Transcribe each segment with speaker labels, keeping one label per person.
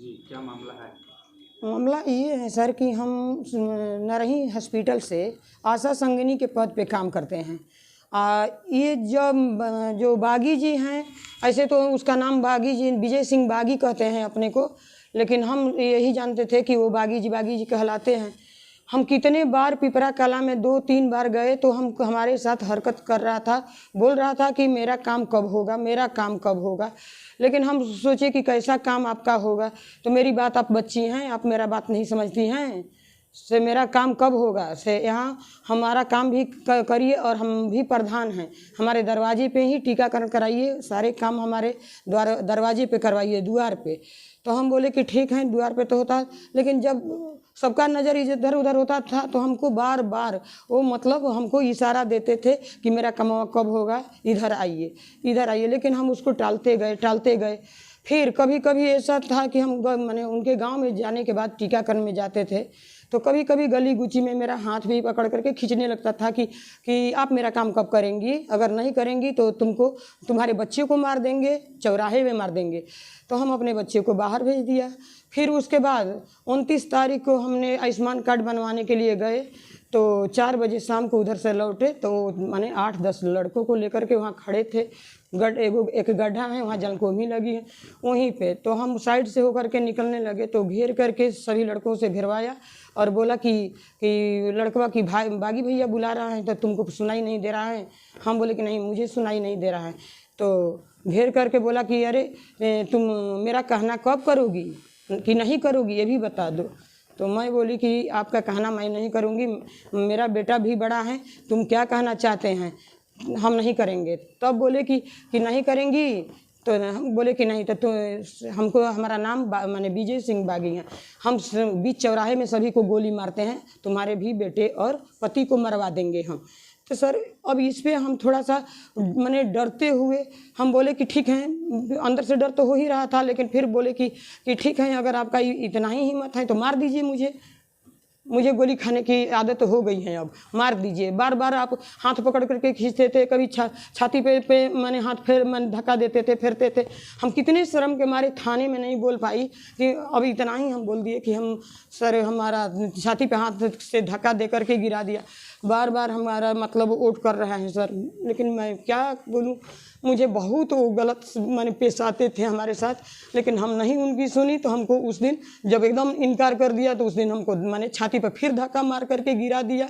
Speaker 1: जी, क्या मामला है?
Speaker 2: मामला ये है सर कि हम नरही हॉस्पिटल से आशा संगिनी के पद पे काम करते हैं। ये जब जो बागी जी हैं, ऐसे तो उसका नाम बागी जी विजय सिंह बागी कहते हैं अपने को, लेकिन हम यही जानते थे कि वो बागी जी कहलाते हैं। हम कितने बार पिपरा कला में 2-3 बार गए तो हम हमारे साथ हरकत कर रहा था, बोल रहा था कि मेरा काम कब होगा, मेरा काम कब होगा। लेकिन हम सोचे कि कैसा काम आपका होगा, तो मेरी बात आप बच्ची हैं, आप मेरा बात नहीं समझती हैं, से मेरा काम कब होगा, से यहाँ हमारा काम भी करिए और हम भी प्रधान हैं, हमारे दरवाजे पे ही टीकाकरण कराइए, सारे काम हमारे दरवाजे पे करवाइए, द्वार पे। तो हम बोले कि ठीक है, द्वार पे तो होता है, लेकिन जब सबका नज़र इधर उधर होता था तो हमको बार बार वो मतलब हमको इशारा देते थे कि मेरा काम कब होगा, इधर आइए। लेकिन हम उसको टालते गए। फिर कभी कभी ऐसा था कि हम माने उनके गांव में जाने के बाद टीकाकरण में जाते थे तो कभी कभी गली गुची में मेरा हाथ भी पकड़ करके खींचने लगता था कि आप मेरा काम कब करेंगी, अगर नहीं करेंगी तो तुम्हारे बच्चे को मार देंगे, चौराहे में मार देंगे। तो हम अपने बच्चे को बाहर भेज दिया। फिर उसके बाद 29 तारीख को हमने आयुष्मान कार्ड बनवाने के लिए गए तो 4 बजे शाम को उधर से लौटे तो माने 8-10 लड़कों को लेकर के वहाँ खड़े थे। एक गड्ढा है, वहाँ जलकुंभी लगी है वहीं पे। तो हम साइड से होकर के निकलने लगे तो घेर करके सभी लड़कों से भिड़वाया और बोला कि लड़कवा की भाई बागी भैया बुला रहा है तो तुमको सुनाई नहीं दे रहा है। हम बोले कि नहीं, मुझे सुनाई नहीं दे रहा है। तो घेर करके बोला कि अरे तुम मेरा कहना कब करोगी कि नहीं करोगी, ये भी बता दो। तो मैं बोली कि आपका कहना मैं नहीं करूँगी, मेरा बेटा भी बड़ा है, तुम क्या कहना चाहते हैं, हम नहीं करेंगे। तब बोले कि नहीं करेंगी, तो हम बोले कि नहीं तो हमको हमारा नाम माने विजय सिंह बागी हैं, हम बीच चौराहे में सभी को गोली मारते हैं, तुम्हारे भी बेटे और पति को मरवा देंगे हम। तो सर अब इस पे हम थोड़ा सा माने डरते हुए हम बोले कि ठीक है, अंदर से डर तो हो ही रहा था, लेकिन फिर बोले कि ठीक है, अगर आपका इतना ही हिम्मत है तो मार दीजिए, मुझे गोली खाने की आदत हो गई है, अब मार दीजिए। बार बार आप हाथ पकड़ करके खींचते थे, कभी छाती पे मैंने हाथ धक्का देते थे, फेरते थे। हम कितने शर्म के मारे थाने में नहीं बोल पाई कि अब इतना ही हम बोल दिए कि हम सर हमारा छाती पे हाथ से धक्का दे करके गिरा दिया। बार बार हमारा मतलब वोट कर रहा है सर, लेकिन मैं क्या बोलूँ, मुझे बहुत वो गलत माने पेश आते थे हमारे साथ, लेकिन हम नहीं उनकी सुनी। तो हमको उस दिन जब एकदम इनकार कर दिया तो उस दिन हमको माने छाती पर फिर धक्का मार करके गिरा दिया।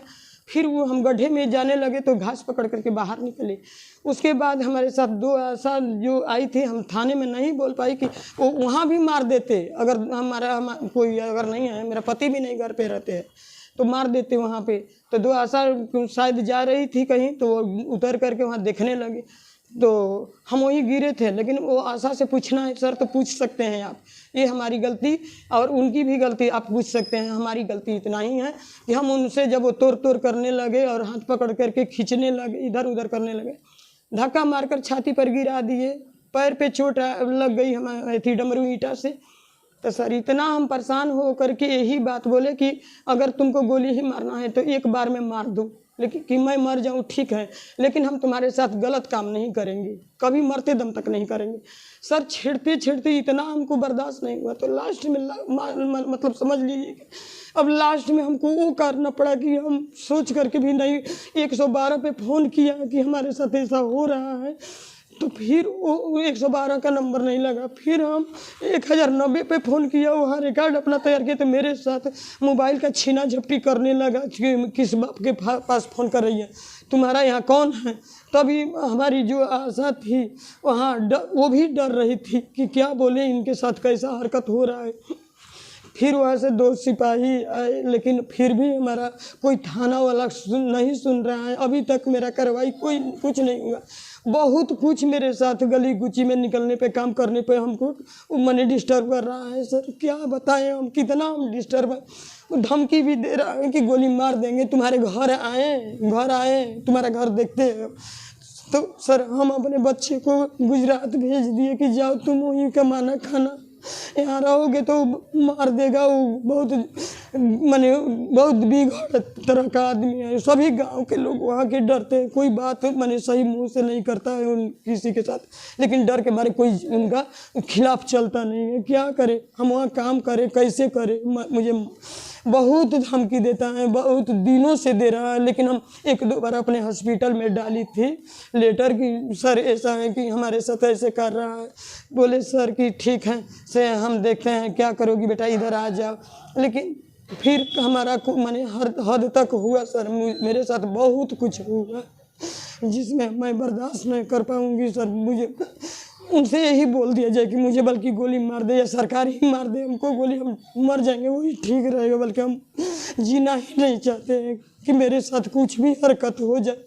Speaker 2: फिर वो हम गड्ढे में जाने लगे तो घास पकड़ करके बाहर निकले। उसके बाद हमारे साथ 2 आशा जो आई थी, हम थाने में नहीं बोल पाई कि वो वहाँ भी मार देते, अगर हमारा कोई अगर नहीं है, मेरा पति भी नहीं घर पे रहते हैं तो मार देते वहाँ पे। तो 2 आशा शायद जा रही थी कहीं तो वो उतर करके वहाँ देखने लगे तो हम वहीं गिरे थे। लेकिन वो आशा से पूछना है सर तो पूछ सकते हैं आप, ये हमारी गलती और उनकी भी गलती आप पूछ सकते हैं। हमारी गलती इतना ही है कि हम उनसे जब वो तोड़ करने लगे और हाथ पकड़ करके खींचने लगे, इधर उधर करने लगे, धक्का मारकर छाती पर गिरा दिए, पैर पे चोट लग गई हमारी थी डमरू ईंटा से। तो सर इतना हम परेशान हो करके यही बात बोले कि अगर तुमको गोली ही मारना है तो एक बार में मार दो, लेकिन कि मैं मर जाऊँ ठीक है, लेकिन हम तुम्हारे साथ गलत काम नहीं करेंगे, कभी मरते दम तक नहीं करेंगे। सर छेड़ते इतना हमको बर्दाश्त नहीं हुआ तो लास्ट में मतलब समझ लीजिए कि अब लास्ट में हमको वो करना पड़ा कि हम सोच करके भी नहीं 112 पे फ़ोन किया कि हमारे साथ ऐसा हो रहा है। तो फिर वो 112 का नंबर नहीं लगा, फिर हम 1090 पे फ़ोन किया, वहाँ रिकॉर्ड अपना तैयार किया तो मेरे साथ मोबाइल का छीना झपटी करने लगा कि किस बाप के पास फ़ोन कर रही है, तुम्हारा यहाँ कौन है। तभी हमारी जो आशा थी वहाँ वो भी डर रही थी कि क्या बोले, इनके साथ कैसा हरकत हो रहा है। फिर वहाँ से 2 सिपाही आए, लेकिन फिर भी हमारा कोई थाना वाला नहीं सुन रहा है। अभी तक मेरा कार्रवाई कुछ नहीं हुआ। बहुत कुछ मेरे साथ गली गुची में निकलने पे, काम करने पे हमको मनी डिस्टर्ब कर रहा है। सर क्या बताएं हम, कितना हम डिस्टर्ब है। धमकी भी दे रहा है कि गोली मार देंगे, तुम्हारे घर आए तुम्हारा घर देखते हैं। तो सर हम अपने बच्चे को गुजरात भेज दिए कि जाओ तुम वहीं कमाना खाना, यहाँ रहोगे तो मार देगा। वो बहुत माने बहुत बिगड़ तरह का आदमी है। सभी गांव के लोग वहाँ के डरते हैं, कोई बात माने सही मुंह से नहीं करता है उन किसी के साथ, लेकिन डर के मारे कोई उनका खिलाफ चलता नहीं है। क्या करे, हम वहाँ काम करें कैसे करें, मुझे बहुत धमकी देता है, बहुत दिनों से दे रहा है। लेकिन हम 1-2 बार अपने हॉस्पिटल में डाली थी लेटर कि सर ऐसा है कि हमारे साथ ऐसे कर रहा है। बोले सर कि ठीक है से हम देखते हैं क्या करोगी बेटा, इधर आ जाओ। लेकिन फिर हमारा माने हर हद तक हुआ सर, मेरे साथ बहुत कुछ हुआ जिसमें मैं बर्दाश्त नहीं कर पाऊंगी सर। मुझे उनसे यही बोल दिया जाए कि मुझे बल्कि गोली मार दे या सरकार ही मार दे, हमको गोली, हम मर जाएंगे वही ठीक रहेगा, बल्कि हम जीना ही नहीं चाहते हैं कि मेरे साथ कुछ भी हरकत हो जाए।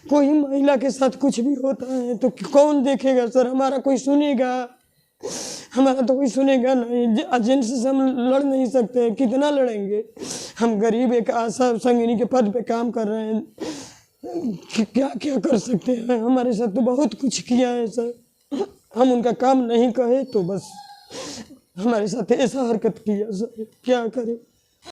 Speaker 2: कोई महिला के साथ कुछ भी होता है तो कौन देखेगा सर, हमारा कोई सुनेगा? हमारा तो कोई सुनेगा नहीं। एजेंट से हम लड़ नहीं सकते, कितना लड़ेंगे? हम गरीब एक आशा संगिनी के पद पे काम कर रहे हैं, क्या क्या कर सकते हैं? हमारे साथ तो बहुत कुछ किया है सर, हम उनका काम नहीं कहे तो बस हमारे साथ ऐसा हरकत किया सर, क्या करें?